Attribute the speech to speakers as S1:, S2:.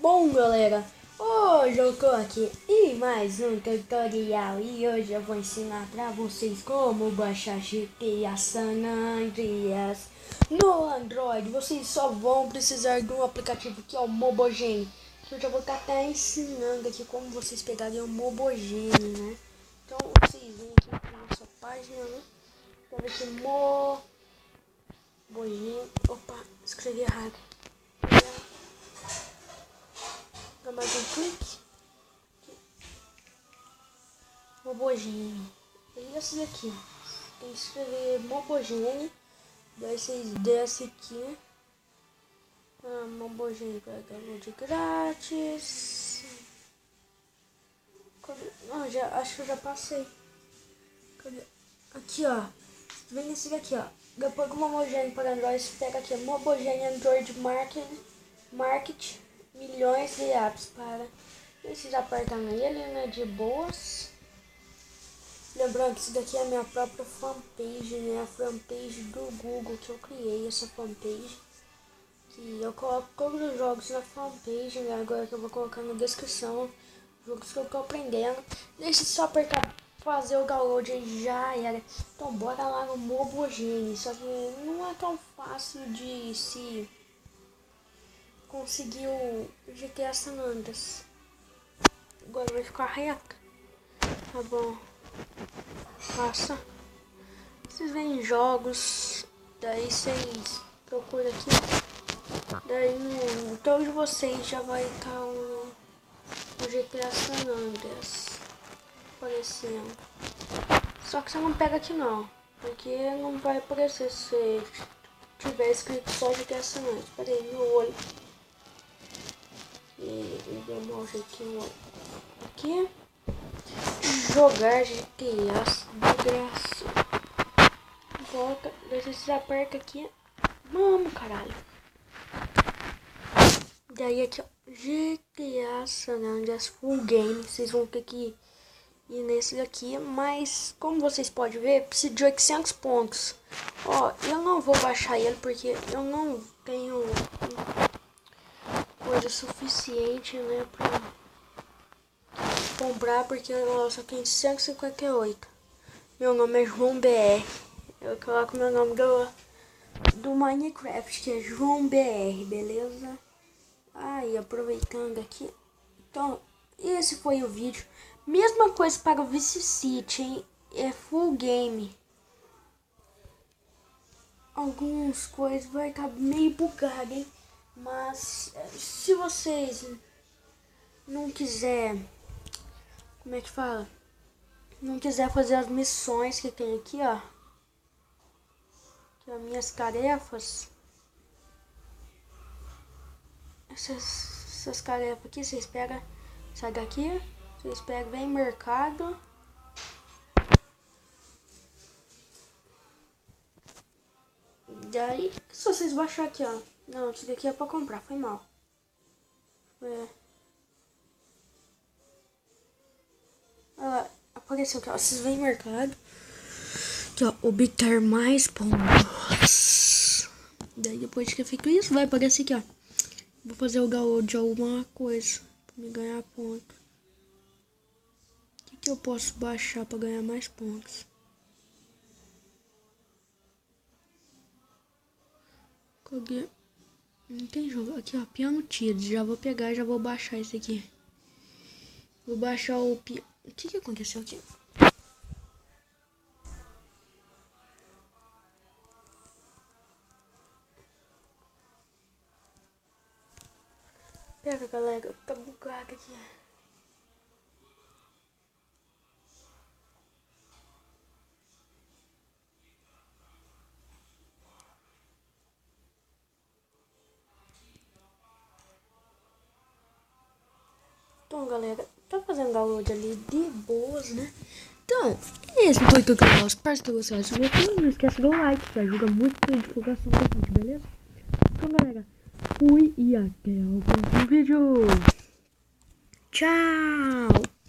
S1: Bom, galera, hoje eu tô aqui em mais um tutorial e hoje eu vou ensinar pra vocês como baixar GTA San Andreas no Android. Vocês só vão precisar de um aplicativo que é o Mobogene. Eu já vou estar até ensinando aqui como vocês pegarem o Mobogene, né? Então vocês vêm aqui na nossa página, né? Pra ver aqui Mobogene. Opa, escrevi errado. Dá mais um clique. Mobogene. E esse daqui. Tem que escrever Mobogene. Daí vocês descem aqui. Mobogene para download grátis. Não, acho que eu já passei. Cadê? Aqui, ó. Vem nesse daqui, ó. Depois do Mobogene para Android, você pega aqui. Mobogene Android Market. Milhões de apps para. E vocês apertam ele, né? De boas. Lembrando que isso daqui é a minha própria fanpage, né? A fanpage do Google que eu criei, essa fanpage. Que eu coloco todos os jogos na fanpage, né? Agora que eu vou colocar na descrição. Jogos que eu tô aprendendo. Deixa só apertar fazer o download e já era. Então bora lá no Mobogene. Só que não é tão fácil de se conseguir o GTA San Andreas. Agora vai ficar reto. Tá bom. Passa. Vocês veem jogos, daí vocês procuram aqui, daí no todos vocês já vai estar o GTA San Andreas aparecendo. Só que você não pega aqui não, porque não vai aparecer se tiver escrito só GTA San Andreas. Espera aí, meu olho. E deu um jeitinho aqui. Jogar GTA de graça. Volta, daí você aperta aqui. Vamos, caralho. Daí aqui, ó, GTA San Andreas Full Game. Vocês vão ter que ir nesse daqui. Mas, como vocês podem ver, precisa de 800 pontos. Ó, eu não vou baixar ele porque eu não tenho coisa suficiente, né, pra comprar, porque eu só tenho 158. Meu nome é João BR. Eu coloco meu nome do Minecraft, que é João BR, beleza? Aí, aproveitando aqui. Então, esse foi o vídeo. Mesma coisa para o Vice City, hein? É full game. Algumas coisas vai estar meio bugado, hein? Mas, se vocês não quiser, como é que fala? Não quiser fazer as missões que tem aqui, ó. Que as minhas tarefas. Essas tarefas aqui, vocês pegam. Sai daqui. Vocês pegam, vem mercado. Daí, se vocês baixar aqui, ó. Não, isso daqui é pra comprar, foi mal. Apareceu aqui, ó. Vocês vêm mercado. Aqui, ó, obter mais pontos. Daí depois que eu feito isso, vai aparecer aqui, ó. Vou fazer o download de alguma coisa pra me ganhar ponto. O que eu posso baixar pra ganhar mais pontos? Cadê? Não tem jogo. Aqui, ó, Piano Tiros. Já vou pegar e já vou baixar esse aqui. Vou baixar o piano. O que aconteceu aqui? Pera, galera, tá bugado aqui. Então, galera, tá fazendo download ali de boas, né? Então, esse foi o tutorial. Espero que vocês tenham gostado. Não esqueça do like, que ajuda muito na divulgação do vídeo, beleza? Então, galera, fui e até o próximo vídeo. Tchau!